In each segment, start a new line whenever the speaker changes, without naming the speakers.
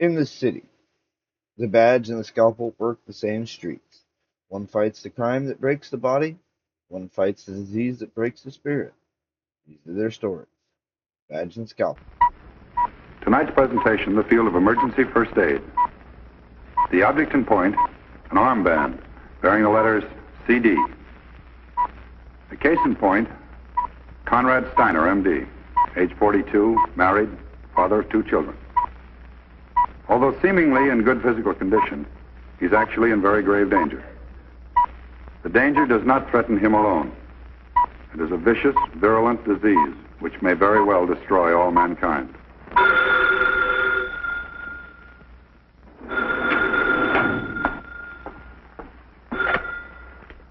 In the city, the Badge and the Scalpel work the same streets. One fights the crime that breaks the body, one fights the disease that breaks the spirit. These are their stories. Badge and Scalpel.
Tonight's presentation, the field of emergency first aid. The object in point, an armband bearing the letters CD. The case in point, Conrad Steiner, MD, age 42, married, father of 2 children. Although seemingly in good physical condition, he's actually in very grave danger. The danger does not threaten him alone. It is a vicious, virulent disease which may very well destroy all mankind.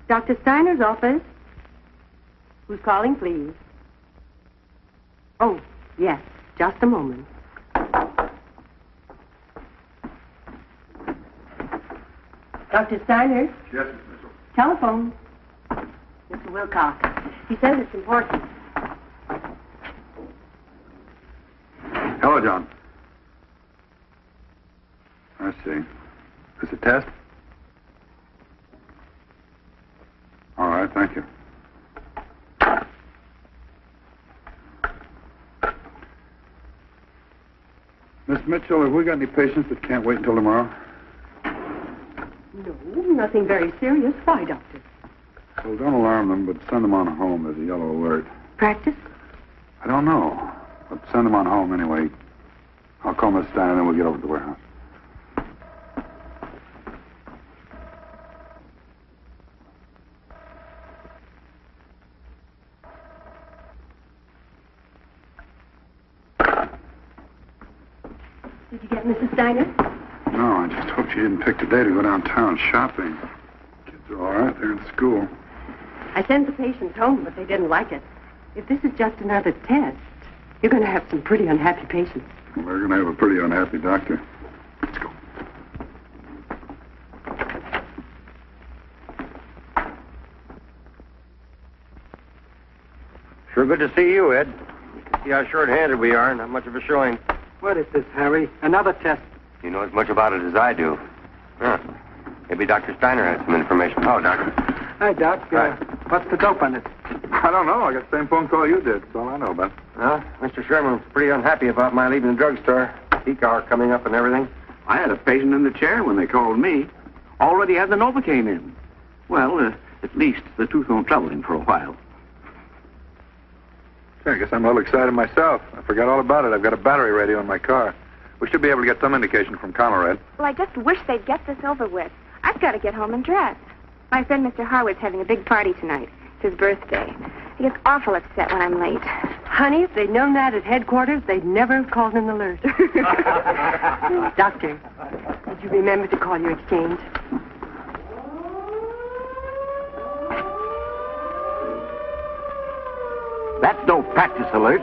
Dr. Steiner's office. Who's calling, please? Oh, yes, just a moment. Dr. Steiner?
Yes, Miss Mitchell.
Telephone. Mr. Wilcox. He says it's important.
Hello, John. I see. Is this a test? All right, thank you. Miss Mitchell, have we got any patients that can't wait until tomorrow?
No, nothing very serious. Why, Doctor?
Well, don't alarm them, but send them on home. There's a yellow alert.
Practice?
I don't know, but send them on home anyway. I'll call Miss Steiner, and then we'll get over to the warehouse.
Did you get Mrs. Steiner?
No, I just hope she didn't pick today to go downtown shopping. Kids are all right. They're in school.
I sent the patients home, but they didn't like it. If this is just another test, you're going to have some pretty unhappy patients.
Well, they're going to have a pretty unhappy doctor. Let's go.
Sure good to see you, Ed. You can see how short-handed we are. Not much of a showing.
What is this, Harry? Another test.
You know as much about it as I do. Huh. Maybe Dr. Steiner has some information. Oh, Doctor.
Hi, Doc.
Hi.
What's the dope on it?
I don't know. I got the same phone call you did. That's all I know about.
Well, Mr. Sherman's pretty unhappy about my leaving the drugstore. Peak hour coming up and everything.
I had a patient in the chair when they called me. Already had the Novocaine in. Well, at least the tooth won't trouble him for a while.
I guess I'm a little excited myself. I forgot all about it. I've got a battery radio in my car. We should be able to get some indication from Conrad.
Well, I just wish they'd get this over with. I've got to get home and dress. My friend Mr. Harwood's having a big party tonight. It's his birthday. He gets awful upset when I'm late.
Honey, if they'd known that at headquarters, they'd never have called an alert. Doctor, did you remember to call your exchange?
That's no practice alert.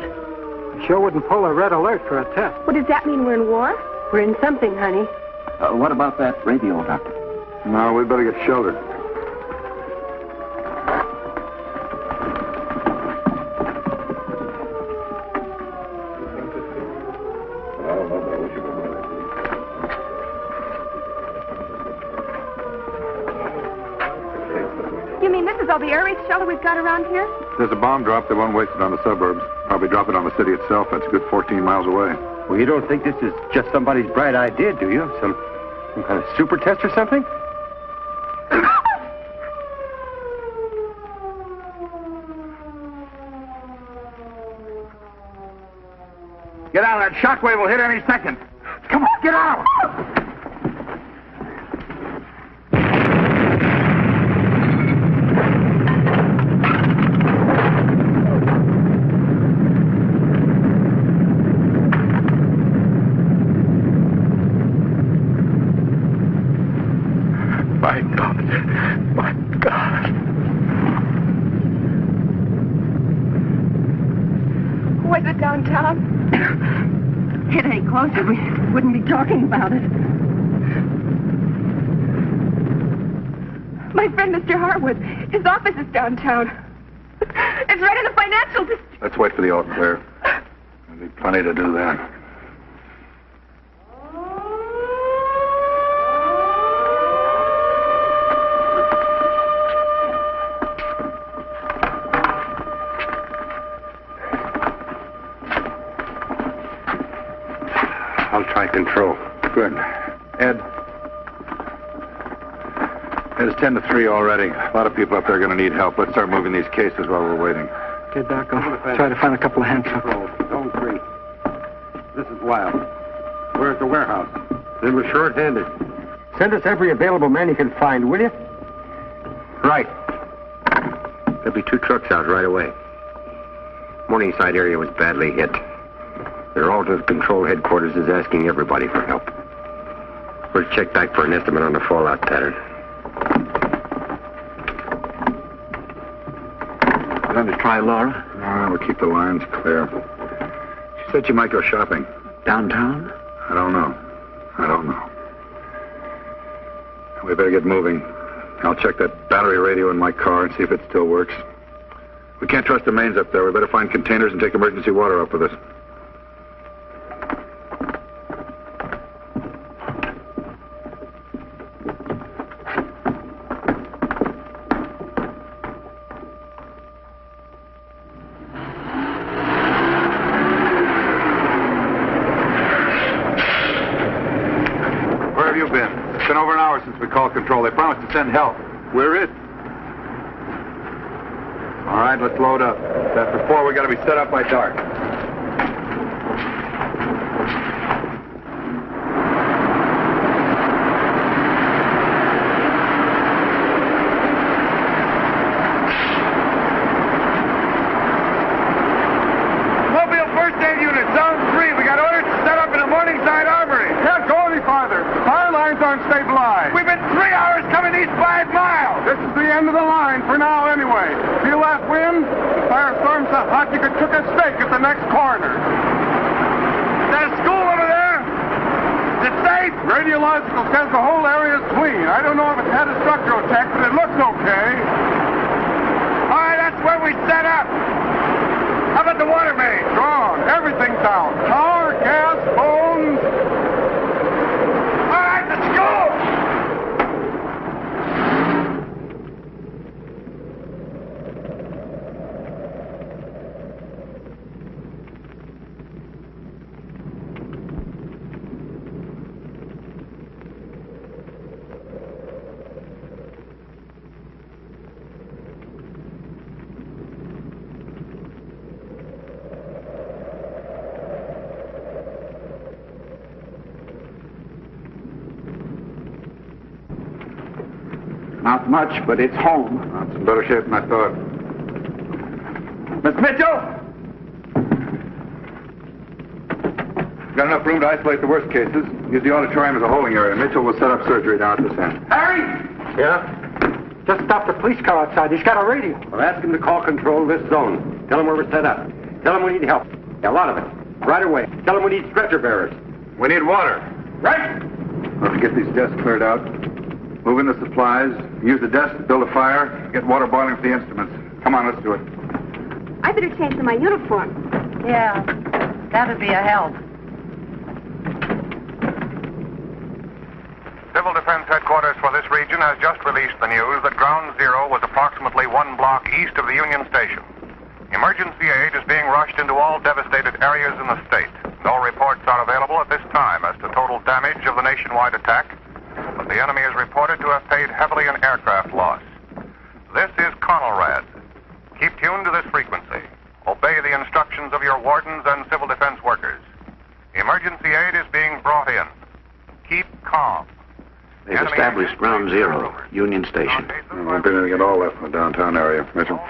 Sure wouldn't pull a red alert for a test.
What does that mean? We're in war?
We're in something, honey.
What about that radio, Doctor?
No, we better get sheltered.
You mean this is all the air raid shelter we've got around here?
There's a bomb drop. They won't waste it on the suburbs. Probably drop it on the city itself. That's a good 14 miles away.
Well, you don't think this is just somebody's bright idea, do you? Some kind of super test or something?
Get out. That shockwave will hit any second. Come on, get out.
My God. My God.
Was it downtown?
Hit any closer, we wouldn't be talking about it.
My friend Mr. Harwood, his office is downtown. It's right in the financial district.
Let's wait for the all clear. There'll be plenty to do then. control. Good. Ed? It is 10 to 3 already. A lot of people up there are going to need help. Let's start moving these cases while we're waiting.
Okay, Doc, I'll try to find a couple of handsome.
Zone 3. This is Wild. Where's the warehouse? Then we're short-handed. Send us every available man you can find, will you? Right. There'll be 2 trucks out right away. Morningside area was badly hit. Their alternate control headquarters is asking everybody for help. We'll check back for an estimate on the fallout pattern.
You going to try Laura?
No, we'll keep the lines clear. She said she might go shopping.
Downtown?
I don't know. We better get moving. I'll check that battery radio in my car and see if it still works. We can't trust the mains up there. We better find containers and take emergency water up with us. Where have you been? It's been over an hour since we called control. They promised to send help. Where is? All right, let's load up. After 4, we got to be set up by dark. Mobile first aid unit, zone 3. We got orders to set up in the Morningside Armory. Can't go any farther. The fire lines aren't stabilized. We've been 3 hours coming these 5 miles. This is the end of the line for now anyway. Feel that wind? The firestorm's so hot you could cook a steak at the next corner. Is that a school over there? Is it safe? Radiological says the whole area is clean. I don't know if it's had a structural check, but it looks okay. All right, that's where we set up. How about the water main? Gone. Everything's out. Power, gas, phones. All right, let's go!
Not much, but it's home.
It's in better shape than I thought.
Miss Mitchell?
Got enough room to isolate the worst cases. Use the auditorium as a holding area. Mitchell will set up surgery down at this end.
Harry!
Yeah?
Just stop the police car outside. He's got a radio.
Well, ask him to call control of this zone. Tell him where we're set up. Tell him we need help. A lot of it. Right away. Tell him we need stretcher bearers.
We need water.
Right!
Let's get these desks cleared out. Move in the supplies. Use the desk to build a fire. Get water boiling for the instruments. Come on, let's do it.
I better change to my uniform.
Yeah, that'd be a help.
Civil Defense Headquarters for this region has just released the news that Ground Zero was approximately 1 block east of the Union Station. Emergency aid is being rushed into all devastated areas in the state. No reports are available at this time as to total damage of the nationwide attack, but the enemy is reported to have paid heavily in aircraft loss. This is Conelrad. Keep tuned to this frequency. Obey the instructions of your wardens and civil defense workers. Emergency aid is being brought in. Keep calm.
They've established Ground Zero, Union Station.
There won't be anything at all left in the downtown area, Mitchell.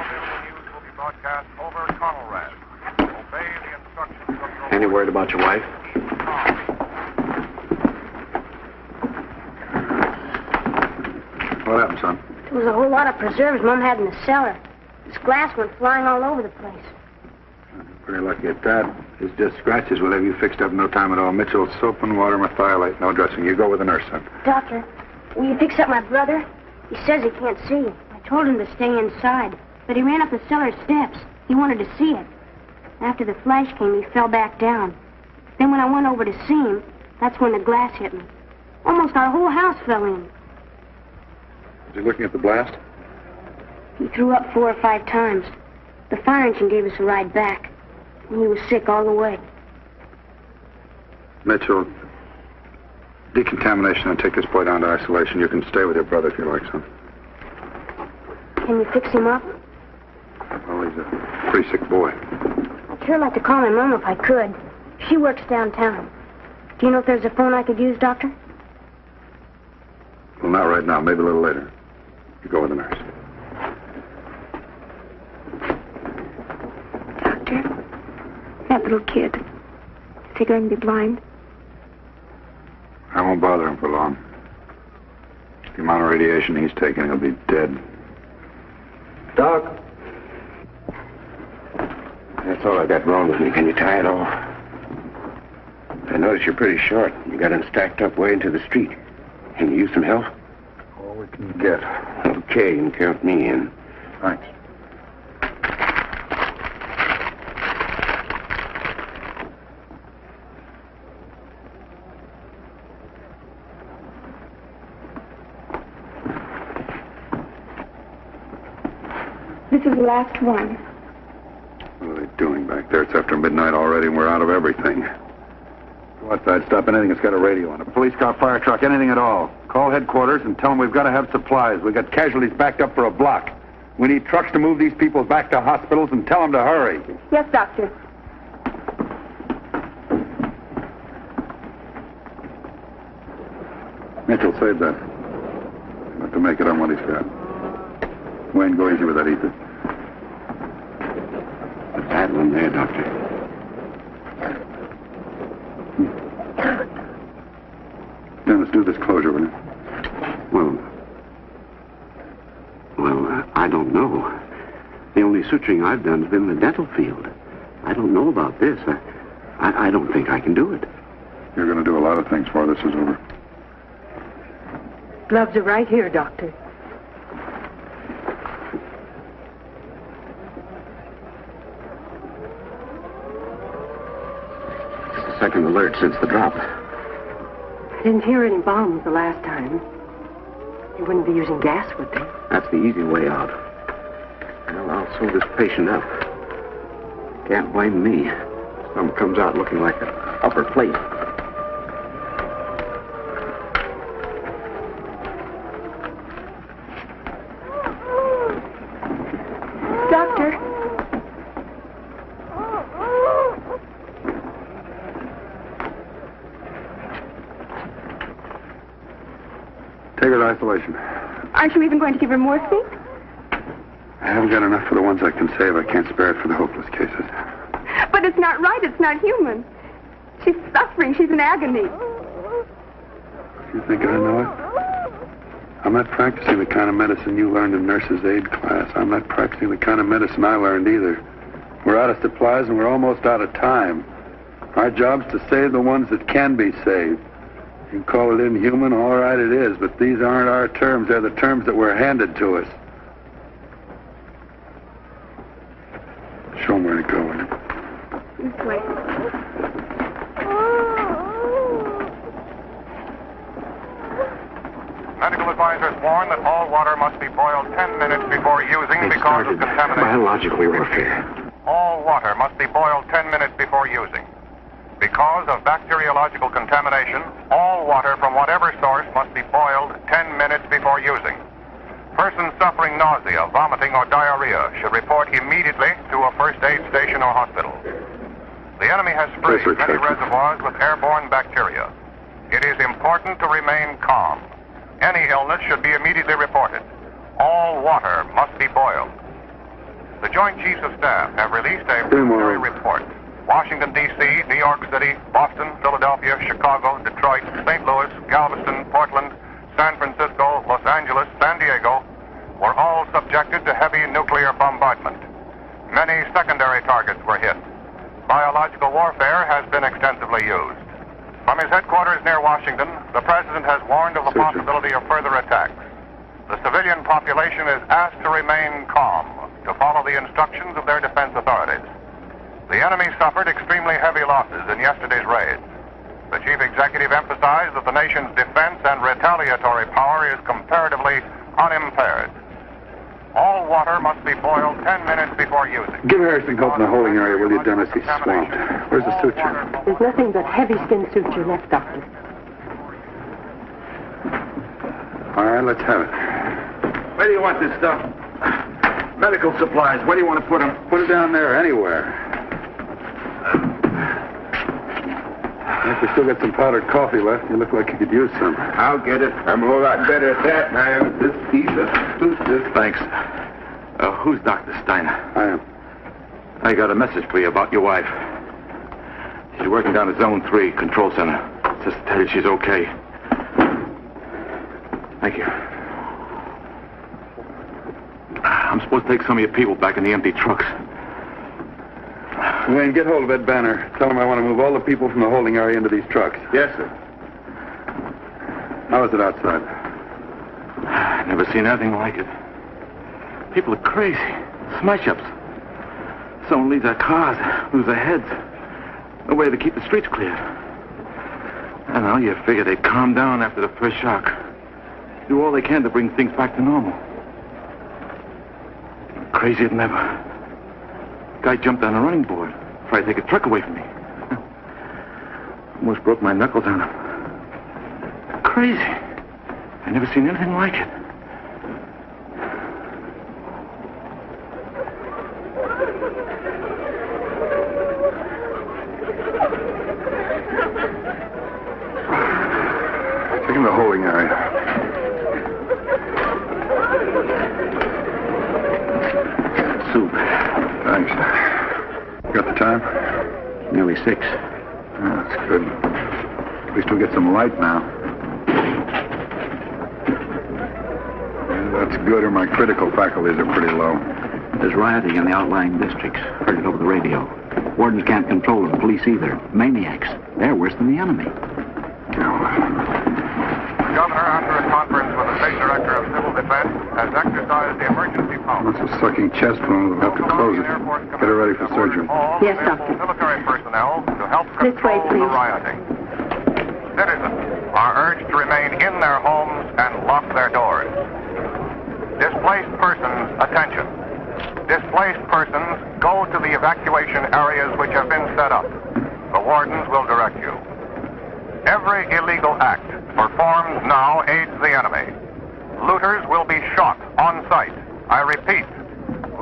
Broadcast over Conelrad. Obey the instructions of your...
Any word about your wife?
What happened, son?
There was a whole lot of preserves Mom had in the cellar. This glass went flying all over the place.
Pretty lucky at that. It's just scratches. We'll have you fixed up in no time at all. Mitchell, soap and water, methylate, no dressing. You go with the nurse, son.
Doctor, will you fix up my brother? He says he can't see. I told him to stay inside, but he ran up the cellar steps. He wanted to see it. After the flash came, he fell back down. Then when I went over to see him, that's when the glass hit me. Almost our whole house fell in.
Was he looking at the blast?
He threw up 4 or 5 times. The fire engine gave us a ride back. And he was sick all the way.
Mitchell, Decontamination and take this boy down to isolation. You can stay with your brother if you like, son.
Can you fix him up?
Well, he's a pretty sick boy.
I'd sure like to call my mom if I could. She works downtown. Do you know if there's a phone I could use, Doctor?
Well, not right now. Maybe a little later. You go with the nurse.
Doctor, that little kid, is he going to be blind?
I won't bother him for long. The amount of radiation he's taking, he'll be dead.
Doc. That's all I got wrong with me. Can you tie it off? I notice you're pretty short. You got him stacked up way into the street. Can you use some help?
All we can get.
Okay, you can count me in.
Thanks.
This is the last one.
What are they doing back there? It's after midnight already, and we're out of everything. What's that? Stop anything that's got a radio on it. A police car, fire truck, anything at all. Call headquarters and tell them we've got to have supplies. We've got casualties backed up for a block. We need trucks to move these people back to hospitals, and tell them to hurry.
Yes, Doctor.
Mitchell, save that. You'll have to make it on what he's got. Wayne, go easy with that ether.
A bad one there, Doctor.
Dennis, do this closure, will you?
Well, I don't know. The only suturing I've done has been in the dental field. I don't know about this. I don't think I can do it.
You're going to do a lot of things before this is over.
Gloves are right here, Doctor.
It's the second alert since the drop.
I didn't hear any bombs the last time. They wouldn't be using gas, would they?
That's the easy way out. Well, I'll sew this patient up. Can't blame me. Some comes out looking like an upper plate.
Doctor.
Take her to isolation.
Aren't you even going to give her morphine?
I haven't got enough for the ones I can save. I can't spare it for the hopeless cases.
But it's not right. It's not human. She's suffering. She's in agony.
You think I know it? I'm not practicing the kind of medicine you learned in nurse's aid class. I'm not practicing the kind of medicine I learned either. We're out of supplies and we're almost out of time. Our job's to save the ones that can be saved. You can call it inhuman, all right it is, but these aren't our terms. They're the terms that were handed to us. Show them where to go, will you?
This way.
Medical advisors warn that all water must be boiled 10 minutes before using because of contamination.
Biological warfare.
All water must be boiled 10 minutes before using. Because of bacteriological contamination, all water from whatever source must be boiled 10 minutes before using. Persons suffering nausea, vomiting, or diarrhea should report immediately to a first aid station or hospital. The enemy has sprayed many reservoirs with airborne bacteria. It is important to remain calm. Any illness should be immediately reported. All water must be boiled. The Joint Chiefs of Staff have released a preliminary report. Washington, D.C., New York City, Boston, Philadelphia, Chicago, Detroit, St. Louis, Galveston, Portland, San Francisco, Los Angeles, San Diego were all subjected to heavy nuclear bombardment. Many secondary targets were hit. Biological warfare has been extensively used. From his headquarters near Washington, the President has warned of the possibility of further attacks. The civilian population is asked to remain calm, to follow the instructions of their defense authorities. The enemy suffered extremely heavy losses in yesterday's raid. The chief executive emphasized that the nation's defense and retaliatory power is comparatively unimpaired. All water must be boiled 10 minutes before using.
Give Harrison Hope in the holding area, will you, Dennis? He's swamped. Where's the suture?
There's nothing but heavy skin suture left, Doctor.
All right, let's have it.
Where do you want this stuff? Medical supplies. Where do you want to put them?
Put it down there, anywhere. I think we still got some powdered coffee left. You look like you could use some.
I'll get it. I'm a lot better at that now. This piece of... Thanks. Who's Dr. Steiner?
I am.
I got a message for you about your wife. She's working down at Zone 3, Control Center. Just to tell you she's okay. Thank you. I'm supposed to take some of your people back in the empty trucks.
Wayne, get hold of Ed Banner. Tell him I want to move all the people from the holding area into these trucks.
Yes, sir.
How is it outside?
Never seen anything like it. People are crazy. Smash-ups. Someone leaves their cars, lose their heads. No way to keep the streets clear. I don't know, you figure they'd calm down after the first shock. Do all they can to bring things back to normal. Crazier than ever. Guy jumped on a running board, tried to take a truck away from me. Almost broke my knuckles on him. Crazy. I never seen anything like it.
Take him to the holding area.
Soup.
Thanks. Got the time?
Nearly 6.
Oh, that's good. At least we'll get some light now. Yeah, that's good, or my critical faculties are pretty low.
There's rioting in the outlying districts. Heard it over the radio. Wardens can't control the police either. Maniacs. They're worse than the enemy.
The governor, after a conference with the state director of civil defense, has exercised the emergency power.
That's a sucking chest wound. We'll have to close it. Get her ready for surgery.
Yes, doctor.
Military personnel to help
This way,
control the
please.
rioting. Citizens are urged to remain in their homes and lock their doors. Displaced persons, attention. Displaced persons, go to the evacuation areas which have been set up. The wardens will direct you. Every illegal act performed now aids the enemy. Looters will be shot on sight. I repeat,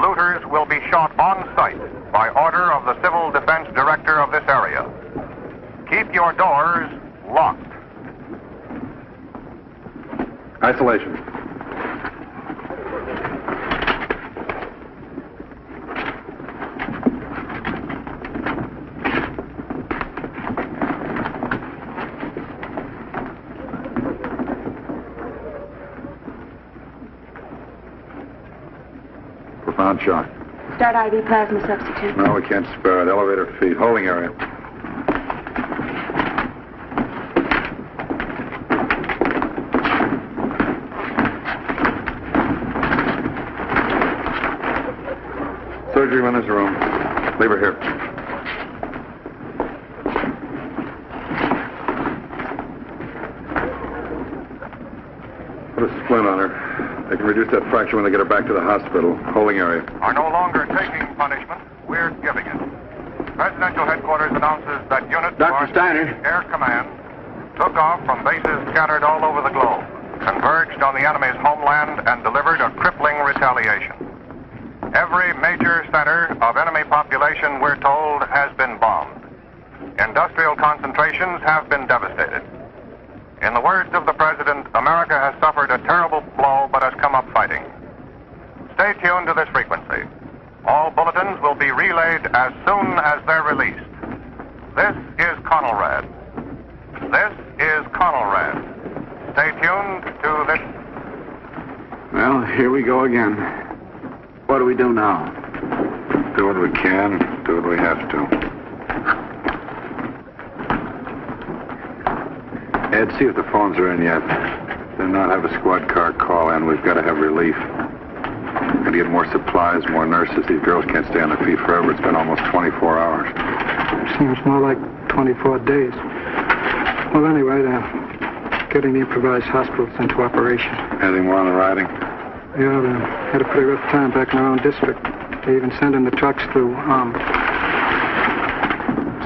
looters will be shot on sight by order of the Civil Defense Director of this area. Keep your doors locked.
Isolation. Profound shock.
Start IV plasma substitute.
No, we can't spare it. Elevator feed. Holding area. Surgery in this room. Leave her here. Put a splint on her. They can reduce that fracture when they get her back to the hospital. Holding area.
Are no longer taking punishment, we're giving it. Presidential headquarters announces that units
Dr.
of
Steiner.
Air Command took off from bases scattered all over the globe, converged on the enemy's homeland, and delivered a crippling retaliation. Every major center of enemy population, we're told, has been bombed. Industrial concentrations have been devastated. In the words of the President, America has suffered a terrible blow but has come up fighting. Stay tuned to this frequency. All bulletins will be relayed as soon as they're released. This is Conelrad. This is Conelrad. Stay tuned to this.
Well, here we go again. What do we do now?
Do what we can. Do what we have to. Ed, see if the phones are in yet. They'll not have a squad car call in. We've got to have relief. Got to get more supplies, more nurses. These girls can't stay on their feet forever. It's been almost 24 hours.
Seems more like 24 days. Well, anyway, they're getting the improvised hospitals into operation.
Anything more on the riding?
Yeah, they had a pretty rough time back in our own district. They even sent in the trucks through,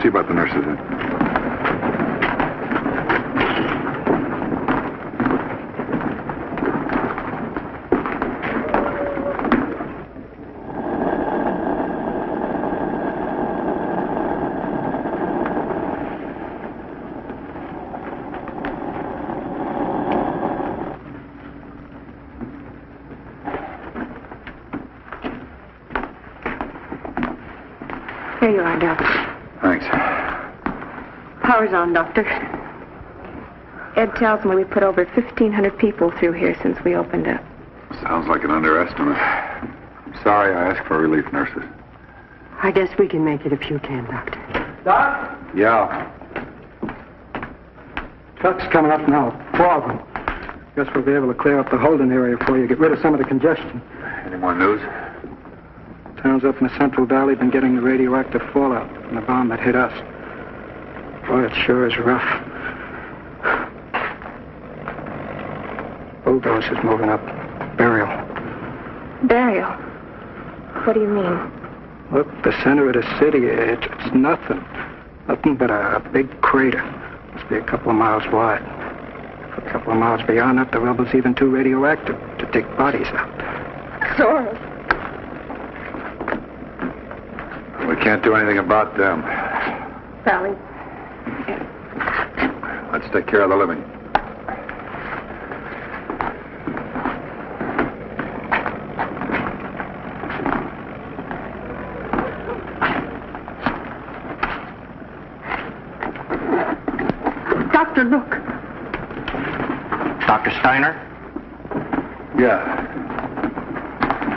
See about the nurses in.
Here you are, Doc.
Thanks.
Power's on, Doctor. Ed tells me we put over 1,500 people through here since we opened up.
Sounds like an underestimate. I'm sorry I asked for relief nurses.
I guess we can make it if you can, Doctor.
Doc?
Yeah.
Trucks coming up now. 4 of them. Guess we'll be able to clear up the holding area for you, get rid of some of the congestion.
Any more news?
Towns up in the Central Valley been getting the radioactive fallout from the bomb that hit us. Boy, it sure is rough. Bulldozers moving up. Burial.
Burial? What do you mean?
Look, the center of the city, it's nothing. Nothing but a big crater. Must be a couple of miles wide. For a couple of miles beyond that, the rubble's even too radioactive to dig bodies out.
Soros.
We can't do anything about them.
Sally.
Let's take care of the living.
Doctor, look.
Dr. Steiner?
Yeah.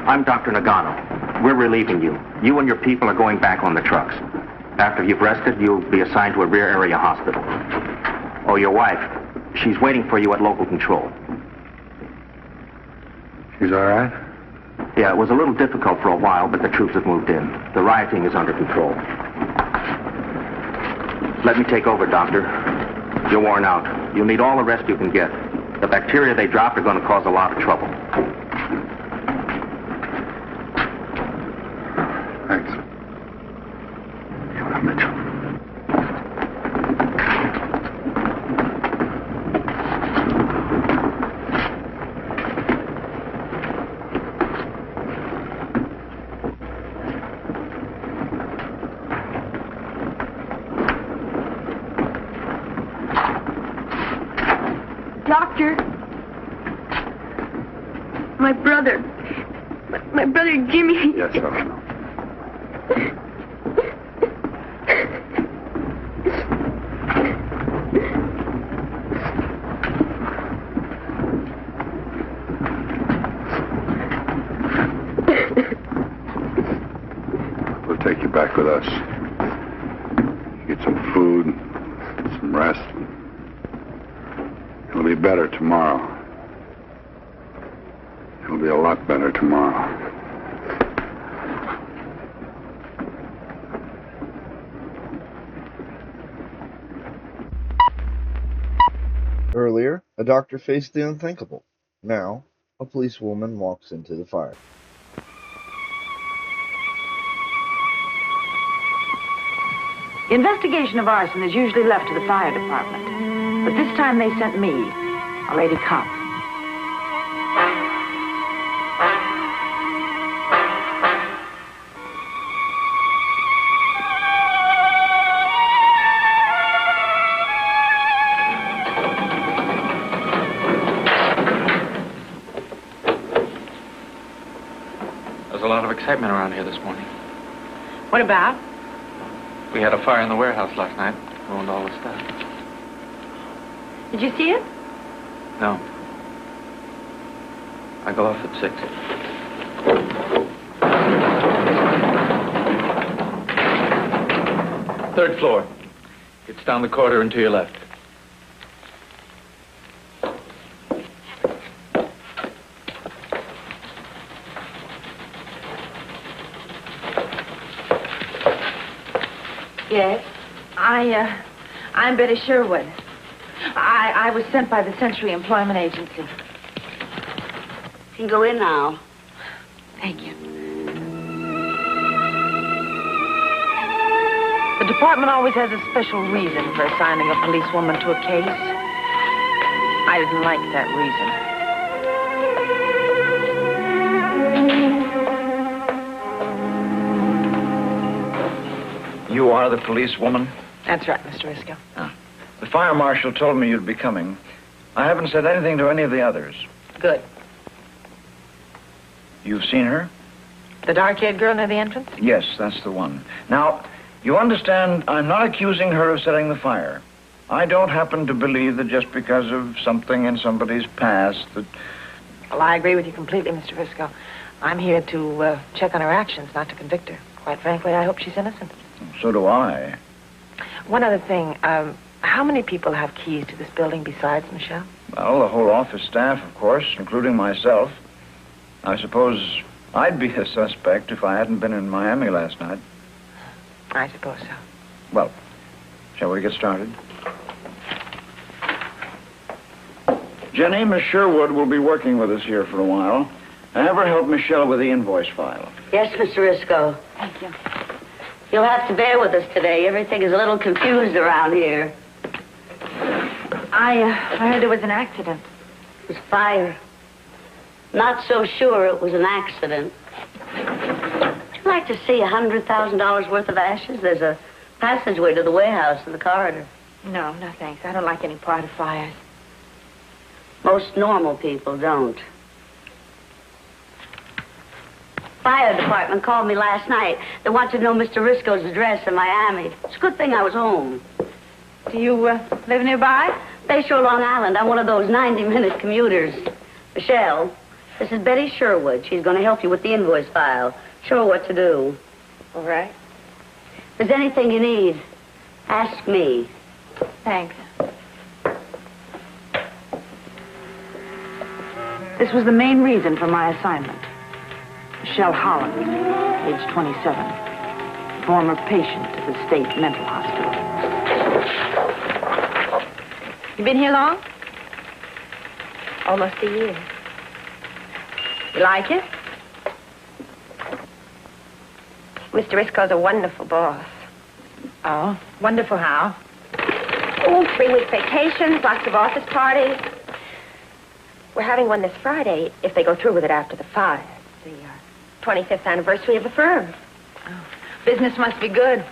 I'm Dr. Nagano. We're relieving you. You and your people are going back on the trucks. After you've rested, you'll be assigned to a rear area hospital. Oh, your wife. She's waiting for you at local control.
She's all right?
Yeah, it was a little difficult for a while, but the troops have moved in. The rioting is under control. Let me take over, Doctor. You're worn out. You'll need all the rest you can get. The bacteria they dropped are going to cause a lot of trouble.
Thanks. Mitchell.
Doctor. My brother. My brother Jimmy.
Yes, sir. We'll take you back with us. Get some food, some rest. It'll be better tomorrow. It'll be a lot better tomorrow.
Earlier, a doctor faced the unthinkable. Now, a policewoman walks into the fire.
The investigation of arson is usually left to the fire department. But this time they sent me, a lady cop.
There's a lot of excitement around here this morning.
What about?
We had a fire in the warehouse last night. Ruined all the stuff.
Did you see it?
No. I go off at 6. Third floor. It's down the corridor and to your left.
Yes. I'm Betty Sherwood. I was sent by the Century Employment Agency.
You can go in now.
Thank you. The department always has a special reason for assigning a policewoman to a case. I didn't like that reason.
You are the policewoman?
That's right, Mr. Risco.
The fire marshal told me you'd be coming. I haven't said anything to any of the others.
Good.
You've seen her?
The dark-haired girl near the entrance?
Yes, that's the one. Now, You understand, I'm not accusing her of setting the fire. I don't happen to believe that just because of something in somebody's past that...
Well, I agree with you completely, Mr. Risco. I'm here to check on her actions, not to convict her. Quite frankly, I hope she's innocent.
So do I.
One other thing. How many people have keys to this building besides Michelle?
Well, the whole office staff, of course, including myself. I suppose I'd be a suspect if I hadn't been in Miami last night.
I suppose so.
Well, shall we get started? Jenny, Miss Sherwood will be working with us here for a while. Have her help Michelle with the invoice file.
Yes, Mr. Risco.
Thank you.
You'll have to bear with us today. Everything is a little confused around here.
I heard there was an accident.
It was fire. Not so sure it was an accident. Would you like to see $100,000 worth of ashes? There's a passageway to the warehouse in the corridor.
No, thanks. I don't like any part of fires.
Most normal people don't. Fire department called me last night. They want to know Mr. Risco's address in Miami. It's a good thing I was home.
Do you live nearby?
Bayshore, Long Island. I'm one of those 90-minute commuters. Michelle, this is Betty Sherwood. She's going to help you with the invoice file. Show her what to do.
All right.
If there's anything you need, ask me.
Thanks. This was the main reason for my assignment. Michelle Holland, age 27, former patient at the state mental hospital. You been here long?
Almost a year. You like it? Mr. Risco's a wonderful boss.
Oh, wonderful how?
Oh, 3-week vacations, lots of office parties. We're having one this Friday, if they go through with it after the fire. The 25th anniversary of the firm.
Oh, business must be good.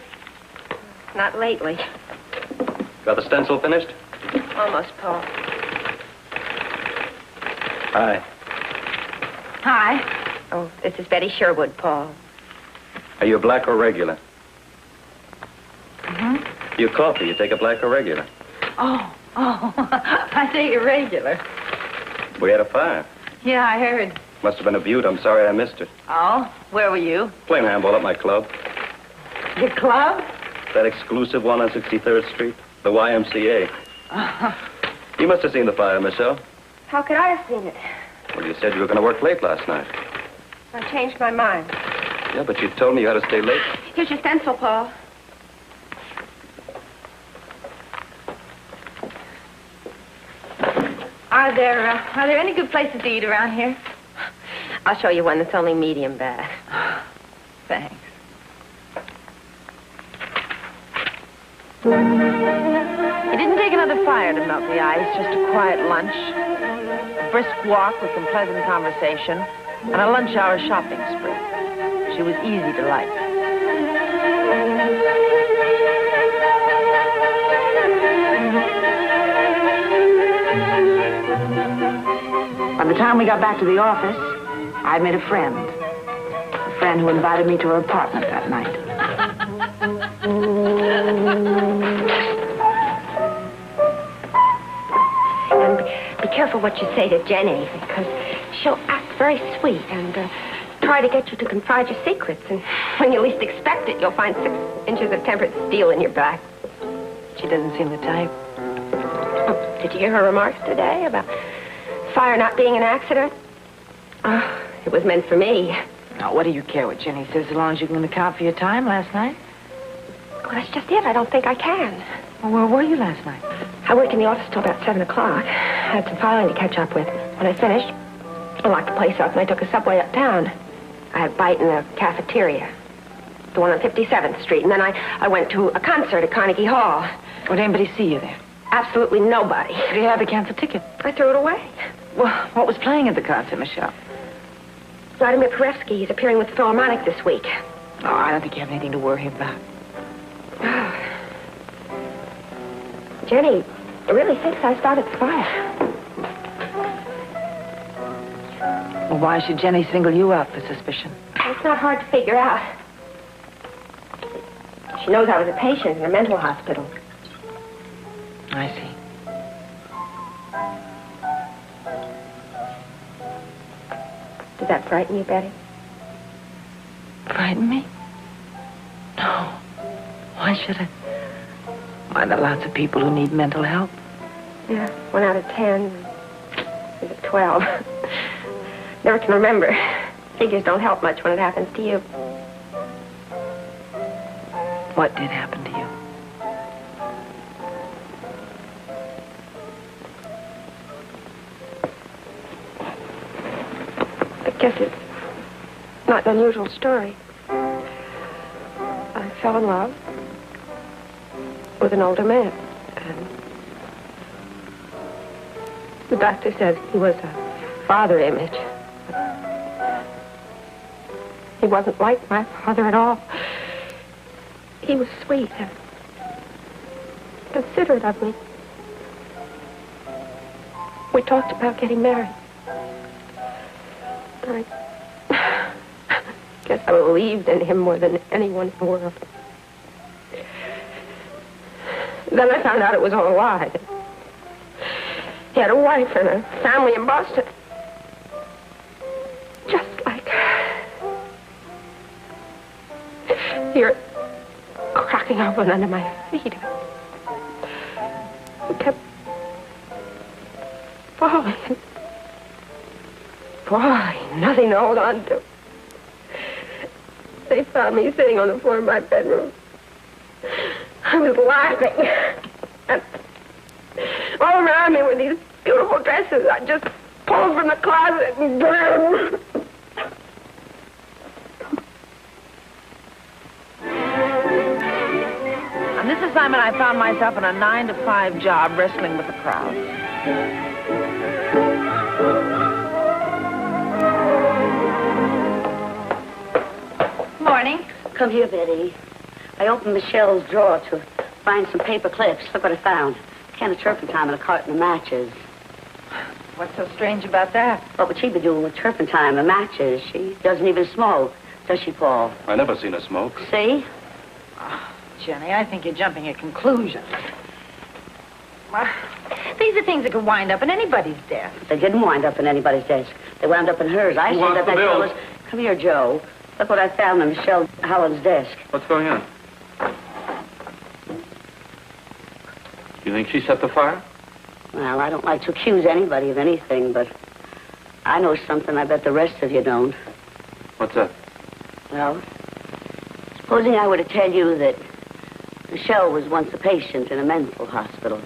Not lately.
Got the stencil finished?
Almost, Paul.
Hi.
Hi. Oh, this is Betty Sherwood, Paul.
Are you a black or regular?
Mm-hmm.
Your coffee, you take a black or regular?
Oh, I take it regular.
We had a fire.
Yeah, I heard.
Must have been a beaut. I'm sorry I missed it.
Oh, where were you?
Playing handball at my club.
Your club?
That exclusive one on 63rd Street. The YMCA. You must have seen the fire, Michelle.
How could I have seen it?
Well, you said you were going to work late last night.
I changed my mind.
Yeah, but you told me you had to stay late.
Here's your stencil, Paul.
Are there any good places to eat around here?
I'll show you one that's only medium bad.
Thanks. It didn't take another fire to melt the ice, just a quiet lunch, a brisk walk with some pleasant conversation, and a lunch hour shopping spree. She was easy to like. By the time we got back to the office, I'd made a friend who invited me to her apartment that night.
And be careful what you say to Jenny, because she'll act very sweet and try to get you to confide your secrets. And when you least expect it, you'll find 6 inches of tempered steel in your back.
She doesn't seem the type.
Oh, did you hear her remarks today about fire not being an accident? Oh, it was meant for me.
Now, what do you care what Jenny says, as long as you can account for your time last night?
Well, that's just it. I don't think I can.
Well, where were you last night?
I worked in the office till about 7 o'clock. I had some filing to catch up with. When I finished, I locked the place up and I took a subway uptown. I had a bite in the cafeteria, the one on 57th Street, and then I went to a concert at Carnegie Hall.
Would anybody see you there?
Absolutely nobody.
Did you have a cancel ticket?
I threw it away.
Well, what was playing at the concert, Michelle?
Vladimir Perevsky is appearing with the Philharmonic this week.
Oh, I don't think you have anything to worry about.
Jenny really thinks I started the fire.
Well, why should Jenny single you out for suspicion?
It's not hard to figure out. She knows I was a patient in a mental hospital.
I see.
Does that frighten you, Betty?
Frighten me? No. Why should it? Why, there are lots of people who need mental help.
Yeah, 1 out of 10. Is it 12? Never can remember. Figures don't help much when it happens to you.
What did happen to you?
I guess it's not an unusual story. I fell in love with an older man. And the doctor says he was a father image. He wasn't like my father at all. He was sweet and considerate of me. We talked about getting married. I guess I believed in him more than anyone in the world. Then I found out it was all a lie. He had a wife and a family in Boston. Just like... Here, cracking open under my feet. I kept falling. Falling. Nothing to hold on to. They found me sitting on the floor of my bedroom. I was laughing. And all around me were these beautiful dresses I just pulled from the closet and burned.
On this assignment, I found myself in a 9-to-5 job wrestling with the crowd.
Morning. Come here, Betty. I opened Michelle's drawer to find some paper clips. Look what I found. A can of turpentine and a carton of matches.
What's so strange about that?
What would she be doing with turpentine and matches? She doesn't even smoke, does she, Paul?
I never seen her smoke.
See?
Oh, Jenny, I think you're jumping at conclusions. These are things that could wind up in anybody's desk.
They didn't wind up in anybody's desk. They wound up in hers. I
Who
see
wants
that
the
that girl
bills?
was... Come here, Joe. Look what I found on Michelle Howland's desk.
What's going on? You think she set the fire?
Well, I don't like to accuse anybody of anything, but I know something I bet the rest of you don't.
What's that?
Well, supposing I were to tell you that Michelle was once a patient in a mental hospital.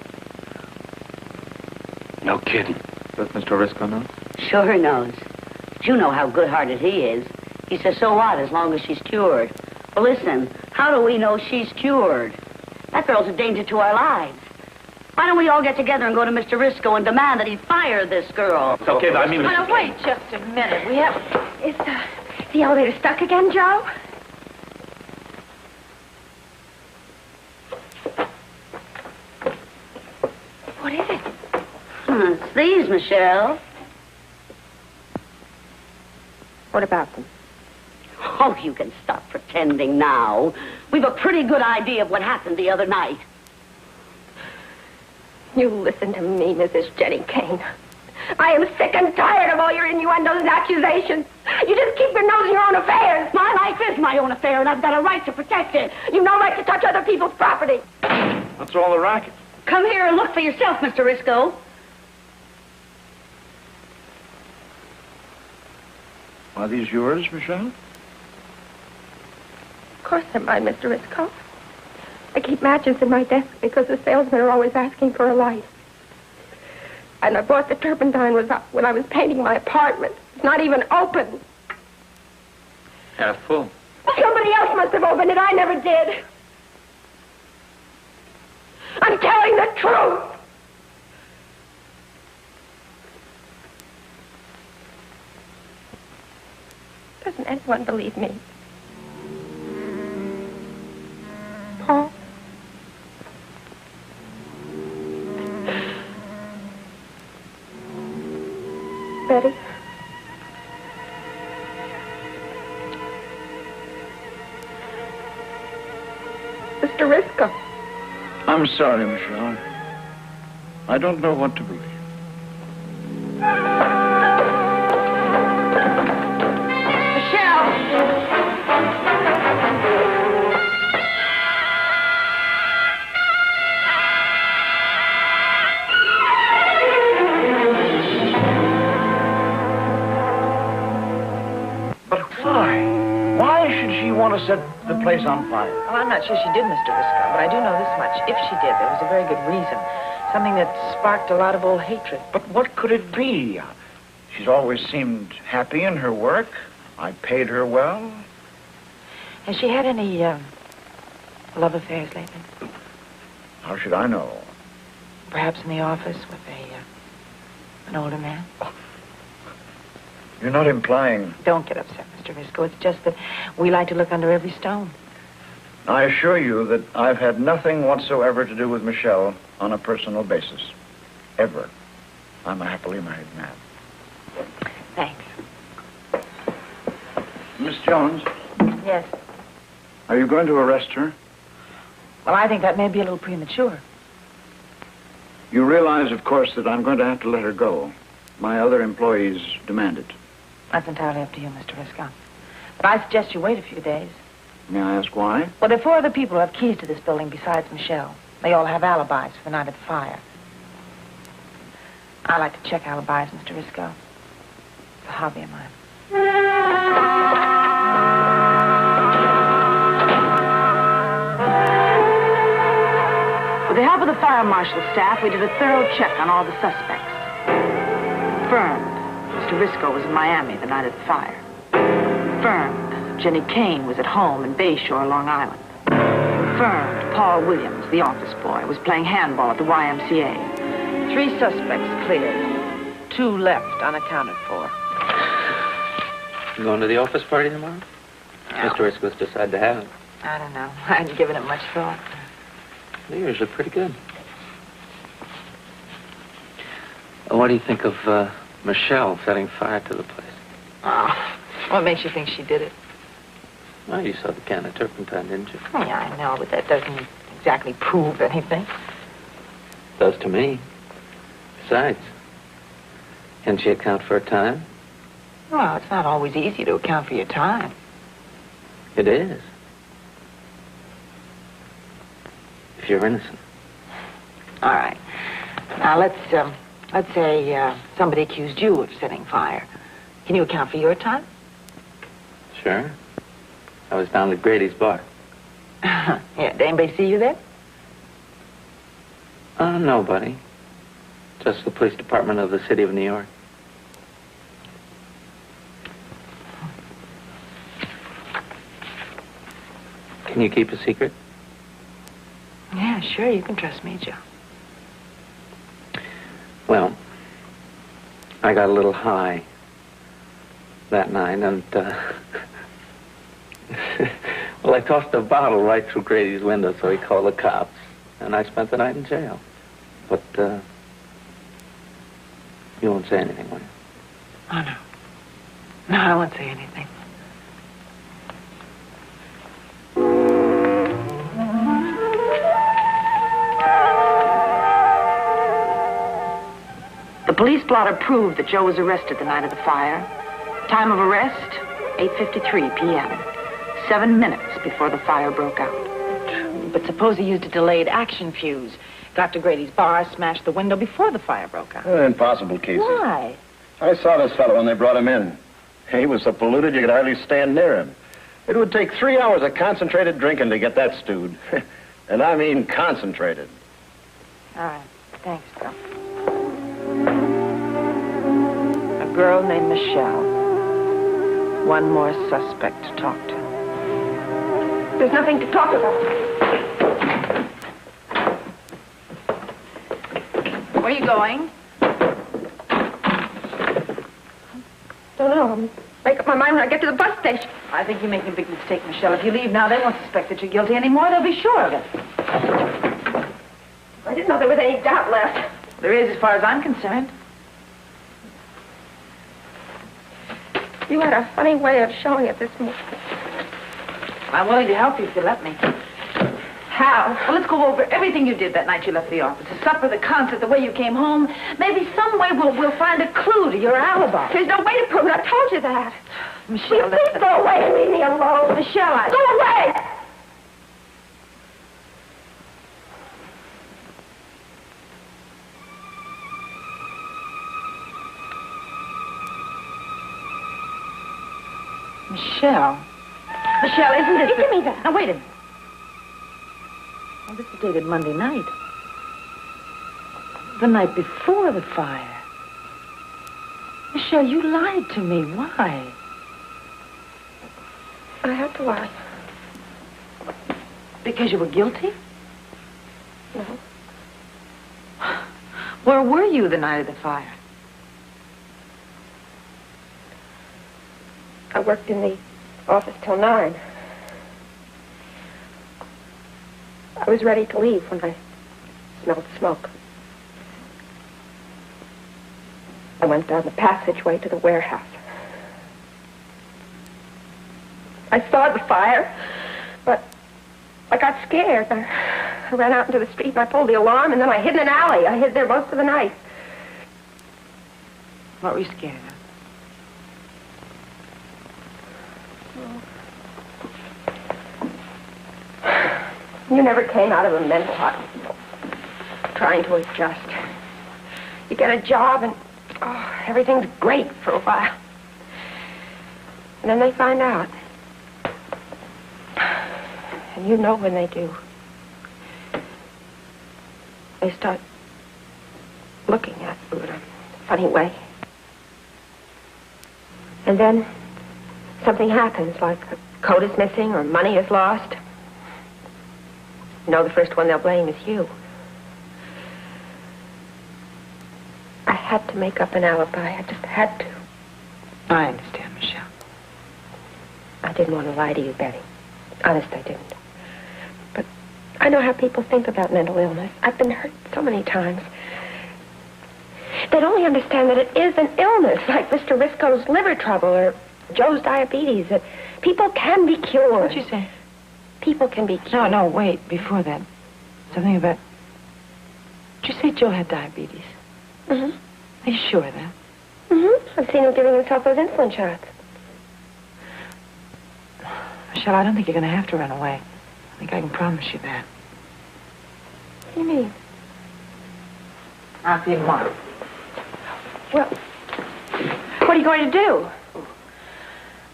No kidding. Does Mr. Risco know?
Sure he knows. But you know how good-hearted he is. He says, so what, as long as she's cured? Well, listen, how do we know she's cured? That girl's a danger to our lives. Why don't we all get together and go to Mr. Risco and demand that he fire this girl?
It's okay, I mean...
Now, wait just a minute. We have...
Is the elevator stuck again, Joe? What is it?
It's these, Michelle.
What about them?
Oh, you can stop pretending now. We've a pretty good idea of what happened the other night.
You listen to me, Mrs. Jenny Kane. I am sick and tired of all your innuendos and accusations. You just keep your nose in your own affairs.
My life is my own affair, and I've got a right to protect it.
You've no right to touch other people's property.
What's all the racket?
Come here and look for yourself, Mr. Risco.
Are these yours, Michelle?
Of course they're mine, Mr. Risco. I keep matches in my desk because the salesmen are always asking for a light. And I bought the turpentine when I was painting my apartment. It's not even open.
Half full.
Somebody else must have opened it. I never did. I'm telling the truth. Doesn't anyone believe me? Paul? Betty?
I'm sorry, Michelle. I don't know what to believe. Want to set the place on fire?
Well, I'm not sure she did, Mr. Risco, but I do know this much. If she did, there was a very good reason. Something that sparked a lot of old hatred.
But what could it be? She's always seemed happy in her work. I paid her well.
Has she had any love affairs lately?
How should I know?
Perhaps in the office with an older man?
You're not implying...
Don't get upset, Mr. Risco. It's just that we like to look under every stone.
I assure you that I've had nothing whatsoever to do with Michelle on a personal basis. Ever. I'm a happily married man.
Thanks.
Miss Jones?
Yes?
Are you going to arrest her?
Well, I think that may be a little premature.
You realize, of course, that I'm going to have to let her go. My other employees demand it.
That's entirely up to you, Mr. Risco. But I suggest you wait a few days.
May I ask why?
Well, there are 4 other people who have keys to this building besides Michelle. They all have alibis for the night of the fire. I like to check alibis, Mr. Risco. It's a hobby of mine.
With the help of the fire marshal staff, we did a thorough check on all the suspects. Confirmed, Mr. Risco was in Miami the night of the fire. Confirmed, Jenny Kane was at home in Bayshore, Long Island. Confirmed, Paul Williams, the office boy, was playing handball at the YMCA.
3 suspects cleared. 2 left unaccounted for.
You going to the office party tomorrow?
No.
Mr. Risco's decided to have it.
I don't know. I hadn't given it much thought.
They're usually pretty good. What do you think of Michelle setting fire to the place?
Oh, what makes you think she did it?
Well, you saw the can of turpentine, didn't you?
Yeah, I know, but that doesn't exactly prove anything.
Does to me. Besides, can she account for her time?
Well, it's not always easy to account for your time.
It is. If you're innocent.
All right. Now, let's say somebody accused you of setting fire. Can you account for your time?
Sure. I was down at Grady's bar.
Yeah, did anybody see you there?
Nobody. Just the police department of the city of New York. Can you keep a secret?
Yeah, sure. You can trust me, Joe.
Well, I got a little high that night, and, well, I tossed a bottle right through Grady's window, so he called the cops, and I spent the night in jail. But, you won't say anything, will you?
Oh, no. No, I won't say anything.
The police blotter proved that Joe was arrested the night of the fire. Time of arrest, 8:53 p.m. 7 minutes before the fire broke out.
But suppose he used a delayed action fuse. Got to Grady's bar, smashed the window before the fire broke out.
Impossible, Casey.
Why?
I saw this fellow when they brought him in. He was so polluted you could hardly stand near him. It would take 3 hours of concentrated drinking to get that stewed. And I mean concentrated.
All right. Thanks, Bill. A girl named Michelle. One more suspect to talk to.
There's nothing to talk about.
Where are you going?
Don't know. I'll make up my mind when I get to the bus station.
I think you're making a big mistake, Michelle. If you leave now, they won't suspect that you're guilty anymore. They'll be sure of it.
I didn't know there was any doubt left.
There is, as far as I'm concerned.
You had a funny way of showing it this morning.
I'm willing to help you if you let me. How? Well, let's go over everything you did that night you left the office. The supper, the concert, the way you came home. Maybe some way we'll find a clue to your alibi.
There's no way to prove it. I told you that.
Michelle,
please go away and leave me alone.
Michelle,
Go away!
Michelle. Michelle, isn't this...
Give me that.
Now, wait a minute. Well, this is dated Monday night. The night before the fire. Michelle, you lied to me. Why?
I had to lie.
Because you were guilty?
No.
Where were you the night of the fire?
I worked in the office till 9. I was ready to leave when I smelled smoke. I went down the passageway to the warehouse. I saw the fire, but I got scared. I ran out into the street and I pulled the alarm, and then I hid in an alley. I hid there most of the night.
What were you scared of?
You never came out of a mental hospital trying to adjust. You get a job and everything's great for a while. And then they find out. And you know when they do. They start looking at you in a funny way. And then something happens, like a coat is missing or money is lost. You know, the first one they'll blame is you. I had to make up an alibi. I just had to.
I understand, Michelle.
I didn't want to lie to you, Betty. Honest, I didn't. But I know how people think about mental illness. I've been hurt so many times. They'd only understand that it is an illness, like Mr. Risco's liver trouble or Joe's diabetes, that people can be cured.
What'd you say?
People can be cured.
No, wait. Before that, something about... Did you say Joe had diabetes?
Mm-hmm.
Are you sure of that?
Mm-hmm. I've seen him giving himself those insulin shots.
Michelle, I don't think you're going to have to run away. I think I can promise you that.
What do you mean?
I'll see you tomorrow.
Well, what are you going to do?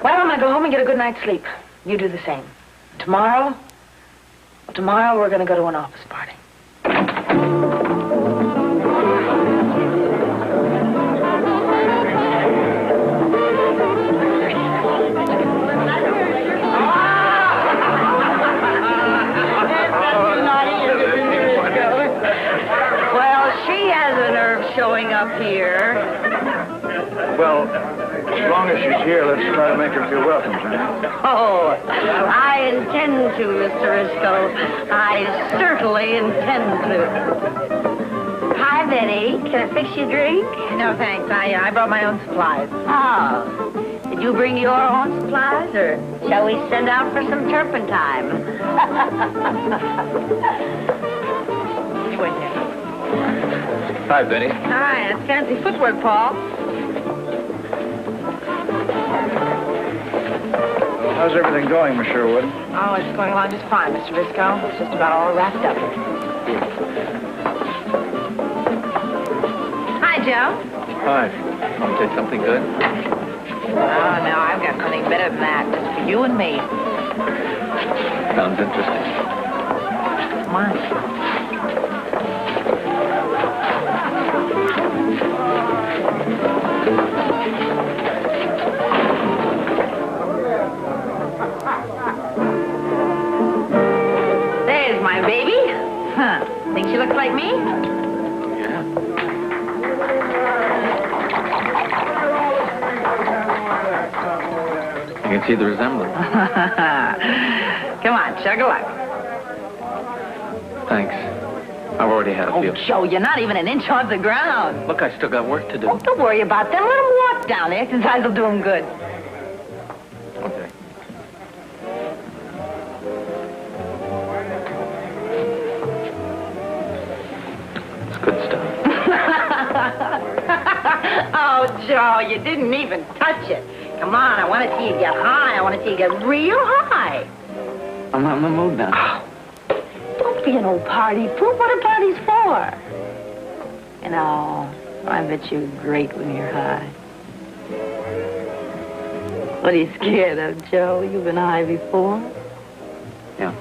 Well, I'm going to go home and get a good night's sleep. You do the same. Tomorrow we're going to go to an office party.
Well, she has a nerve showing up here.
Well, as long as she's here, let's try to make her feel welcome, Jenny.
Oh, I intend to, Mr. Risco. I certainly intend to. Hi, Betty. Can I fix you a drink?
No, thanks. I brought my own supplies.
Oh. Did you bring your own supplies, or shall we send out for some turpentine?
You wait there.
Hi, Betty.
Hi, that's fancy footwork, Paul.
Well, how's everything going, Miss Sherwood?
Oh, it's going along just fine, Mr. Risco. It's just about all wrapped up. Hi, Joe.
Hi. Want to take something good?
Oh, no, I've got something better than that, just for you and me.
Sounds interesting.
Come on. There's my baby. Huh. Think she looks like me?
Yeah. You can see the resemblance.
Come on, chug a luck.
Thanks. I've already had a few.
Oh, Joe, you're not even an inch off the ground.
Look, I still got work to do.
Oh, don't worry about them. Let them walk down. The exercise will do them good.
Okay.
Oh, Joe, you didn't even touch it. Come on, I want to see you get high. I want to see you get real high.
I'm not in the mood now.
Don't be an old party poop. What are parties for?
You know, I bet you're great when you're high. What are you scared of, Joe? You've been high before?
Yeah,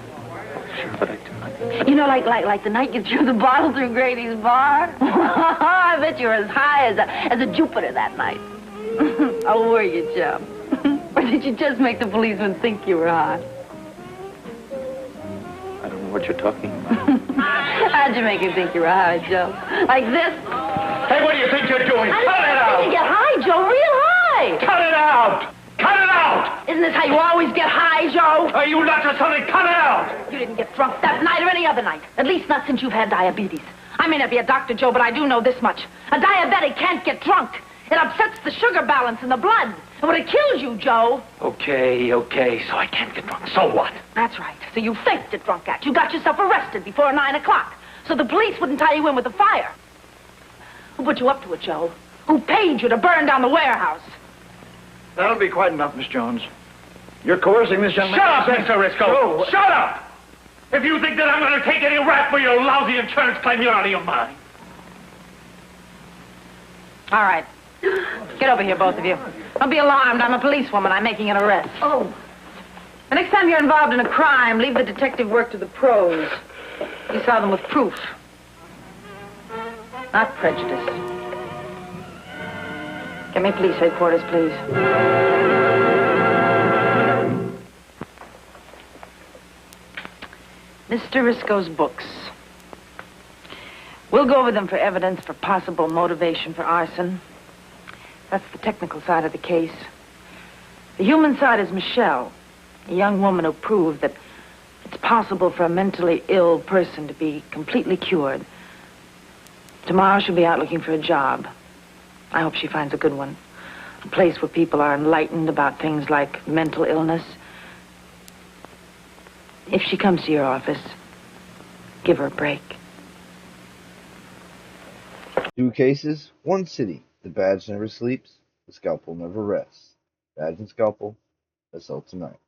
sure, but I do not.
You know, like the night you threw the bottle through Grady's bar? I bet you were as high as a Jupiter that night. How were you, Joe? Or did you just make the policeman think you were high?
I don't know what you're talking about.
How'd you make him think you were high, Joe? Like this?
Hey, what do you think you're doing? Cut it out!
You get high, Joe, real high.
Cut it out! Cut it out!
Isn't this how you always get high, Joe?
Are you nuts or something? Cut it out!
You didn't get drunk that night or any other night. At least not since you've had diabetes. I may not be a doctor, Joe, but I do know this much. A diabetic can't get drunk. It upsets the sugar balance in the blood. And when it kills you, Joe...
Okay, so I can't get drunk. So what?
That's right. So you faked a drunk act. You got yourself arrested before 9 o'clock. So the police wouldn't tie you in with the fire. Who put you up to it, Joe? Who paid you to burn down the warehouse?
That'll be quite enough, Miss Jones. You're coercing this young man.
Shut up, Mr. Risco!
Joe.
Shut up! If you think that I'm going to take any rap for your lousy insurance claim, you're out of your mind.
All right. Get over here, both of you. Don't be alarmed. I'm a policewoman. I'm making an arrest.
Oh.
The next time you're involved in a crime, leave the detective work to the pros. You saw them with proof, not prejudice. Get me police headquarters, please. Mr. Risco's books. We'll go over them for evidence for possible motivation for arson. That's the technical side of the case. The human side is Michelle, a young woman who proved that it's possible for a mentally ill person to be completely cured. Tomorrow she'll be out looking for a job. I hope she finds a good one. A place where people are enlightened about things like mental illness. If she comes to your office, give her a break.
2 cases, 1 city. The badge never sleeps. The scalpel never rests. Badge and Scalpel, that's all tonight.